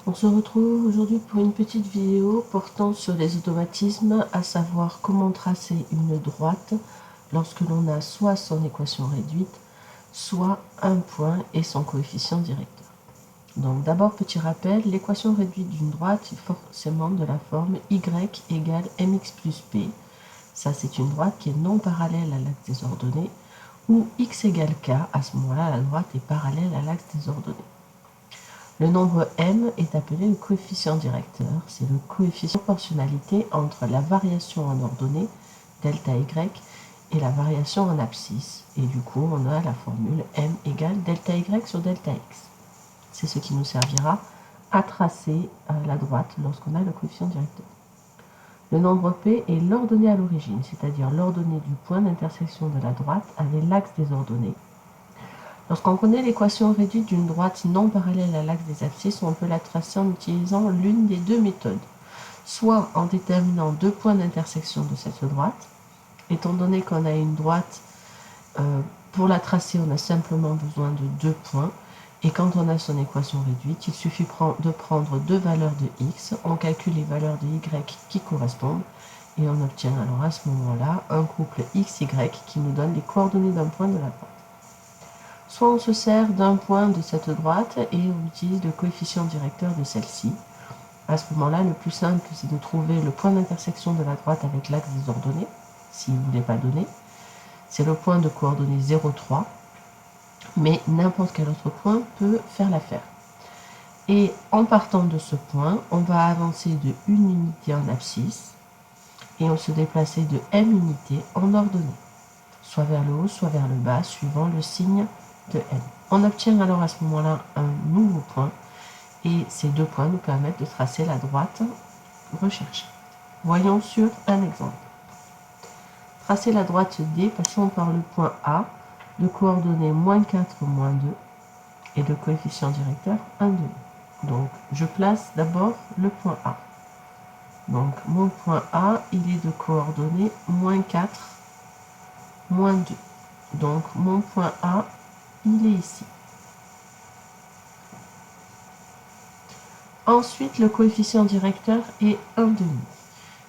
On se retrouve aujourd'hui pour une petite vidéo portant sur les automatismes, à savoir comment tracer une droite lorsque l'on a soit son équation réduite, soit un point et son coefficient directeur. Donc d'abord, petit rappel, l'équation réduite d'une droite est forcément de la forme y égale mx plus p. Ça, c'est une droite qui est non parallèle à l'axe des ordonnées, ou x égale k, à ce moment-là, la droite est parallèle à l'axe des ordonnées. Le nombre m est appelé le coefficient directeur. C'est le coefficient de proportionnalité entre la variation en ordonnée, delta y, et la variation en abscisse. Et du coup, on a la formule m égale delta y sur delta x. C'est ce qui nous servira à tracer la droite lorsqu'on a le coefficient directeur. Le nombre p est l'ordonnée à l'origine, c'est-à-dire l'ordonnée du point d'intersection de la droite avec l'axe des ordonnées. Lorsqu'on connaît l'équation réduite d'une droite non parallèle à l'axe des abscisses, on peut la tracer en utilisant l'une des deux méthodes, soit en déterminant deux points d'intersection de cette droite. Étant donné qu'on a une droite, pour la tracer, on a simplement besoin de deux points, et quand on a son équation réduite, il suffit de prendre deux valeurs de x, on calcule les valeurs de y qui correspondent, et on obtient alors à ce moment-là un couple xy qui nous donne les coordonnées d'un point de la droite. Soit on se sert d'un point de cette droite et on utilise le coefficient directeur de celle-ci. À ce moment-là, le plus simple, c'est de trouver le point d'intersection de la droite avec l'axe des ordonnées, s'il ne vous l'est pas donné. C'est le point de coordonnées 0, 3, mais n'importe quel autre point peut faire l'affaire. Et en partant de ce point, on va avancer de 1 unité en abscisse et on se déplacer de m unités en ordonnée, soit vers le haut, soit vers le bas, suivant le signe de m. On obtient alors à ce moment-là un nouveau point, et ces deux points nous permettent de tracer la droite recherchée. Voyons sur un exemple. Tracer la droite D, passons par le point A, de coordonnées -4, -2, et de coefficient directeur 1,5. Donc, je place d'abord le point A. Donc, mon point A, il est de coordonnées -4, -2. Donc, mon point A, il est ici. Ensuite, le coefficient directeur est 1,5.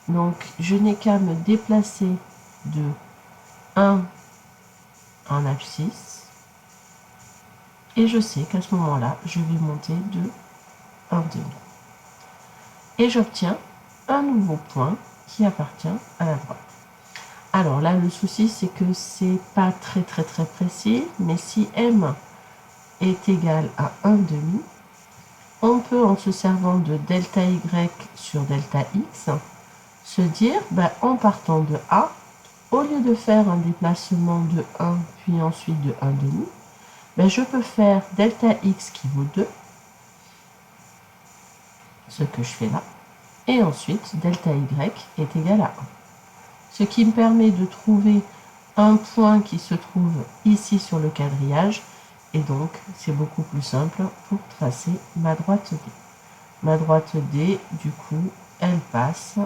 Donc, je n'ai qu'à me déplacer de 1 en abscisse. Et je sais qu'à ce moment-là, je vais monter de 1,5. Et j'obtiens un nouveau point qui appartient à la droite. Alors là, le souci, c'est que c'est pas très précis, mais si m est égal à 1,5, on peut, en se servant de delta y sur delta x, se dire, en partant de A, au lieu de faire un déplacement de 1, puis ensuite de 1,5, je peux faire delta x qui vaut 2, ce que je fais là, et ensuite delta y est égal à 1. Ce qui me permet de trouver un point qui se trouve ici sur le quadrillage, et donc c'est beaucoup plus simple pour tracer ma droite D. Ma droite D, du coup, elle passe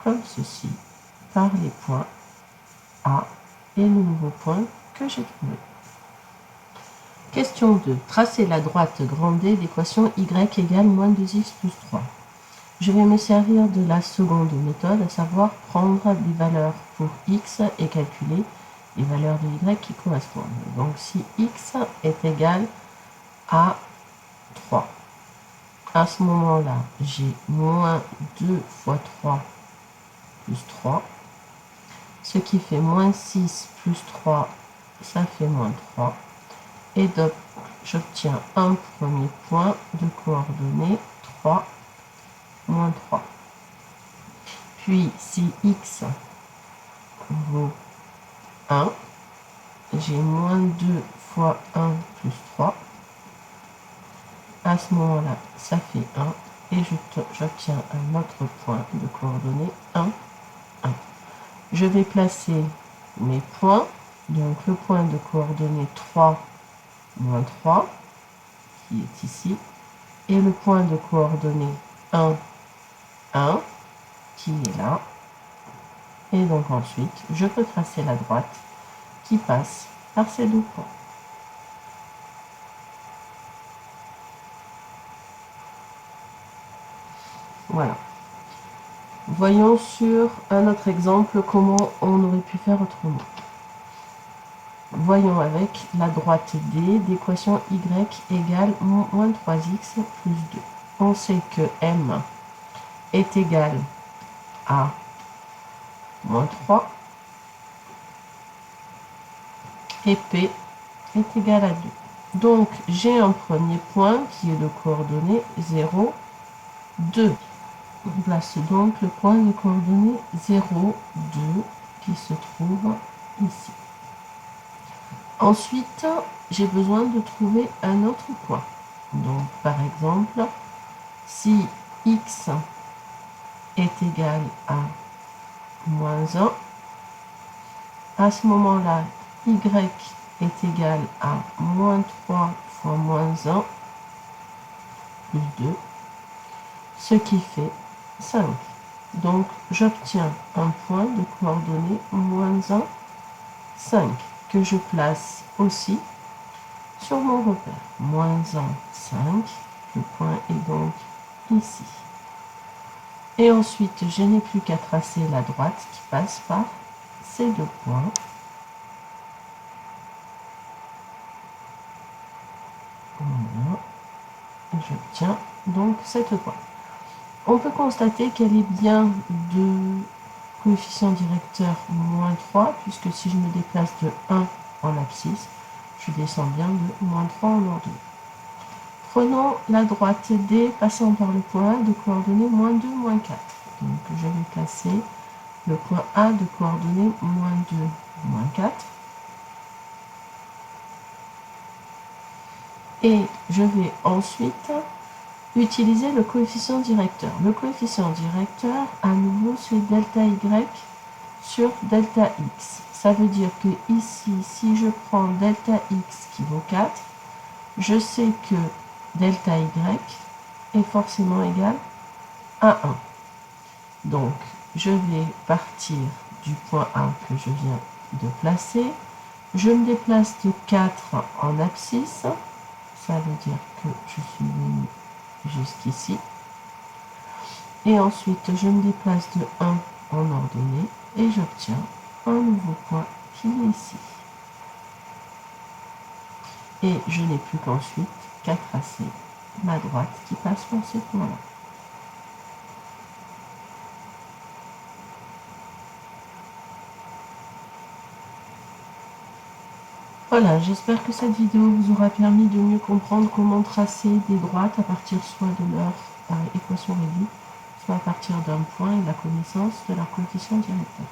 comme ceci, par les points A et le nouveau point que j'ai trouvé. Question 2. Tracer la droite grand D d'équation y égale -2x plus 3. Je vais me servir de la seconde méthode, à savoir prendre les valeurs pour x et calculer les valeurs de y qui correspondent. Donc si x est égal à 3, à ce moment-là, j'ai moins 2 fois 3 plus 3, ce qui fait moins 6 plus 3, ça fait moins 3. Et donc, j'obtiens un premier point de coordonnées 3, moins 3. Puis, si x vaut 1, j'ai moins 2 fois 1 plus 3. À ce moment-là, ça fait 1. Et j'obtiens un autre point de coordonnées 1, 1. Je vais placer mes points. Donc, le point de coordonnées 3, moins 3, qui est ici. Et le point de coordonnées 1, 1, qui est là. Et donc ensuite, je peux tracer la droite qui passe par ces deux points. Voilà. Voyons sur un autre exemple comment on aurait pu faire autrement. Voyons avec la droite D d'équation y égale moins 3x plus 2. On sait que m est égal à moins 3 et p est égal à 2. Donc, j'ai un premier point qui est de coordonnées 0, 2. On place donc le point de coordonnées 0, 2 qui se trouve ici. Ensuite, j'ai besoin de trouver un autre point. Donc, par exemple, si x est égal à moins 1, à ce moment-là, y est égal à moins 3 fois moins 1 plus 2, ce qui fait 5. Donc, j'obtiens un point de coordonnées moins 1, 5, que je place aussi sur mon repère. Moins 1, 5, le point est donc ici. Et ensuite, je n'ai plus qu'à tracer la droite qui passe par ces deux points. Voilà. J'obtiens donc cette droite. On peut constater qu'elle est bien de coefficient directeur moins 3, puisque si je me déplace de 1 en abscisse, je descends bien de moins 3 en ordonnée. Prenons la droite D passant par le point A de coordonnées moins 2, moins 4. Donc je vais placer le point A de coordonnées moins 2, moins 4. Et je vais ensuite utiliser le coefficient directeur. Le coefficient directeur, à nouveau, c'est delta y sur delta x. Ça veut dire que ici, si je prends delta x qui vaut 4, je sais que delta y est forcément égal à 1. Donc, je vais partir du point A que je viens de placer. Je me déplace de 4 en abscisse. Ça veut dire que je suis venu jusqu'ici. Et ensuite, je me déplace de 1 en ordonnée et j'obtiens un nouveau point qui est ici. Et je n'ai plus qu'ensuite qu'à tracer ma droite qui passe par ces points-là. Voilà, j'espère que cette vidéo vous aura permis de mieux comprendre comment tracer des droites à partir soit de leur équation réduite, soit à partir d'un point et de la connaissance de leur coefficient directeur.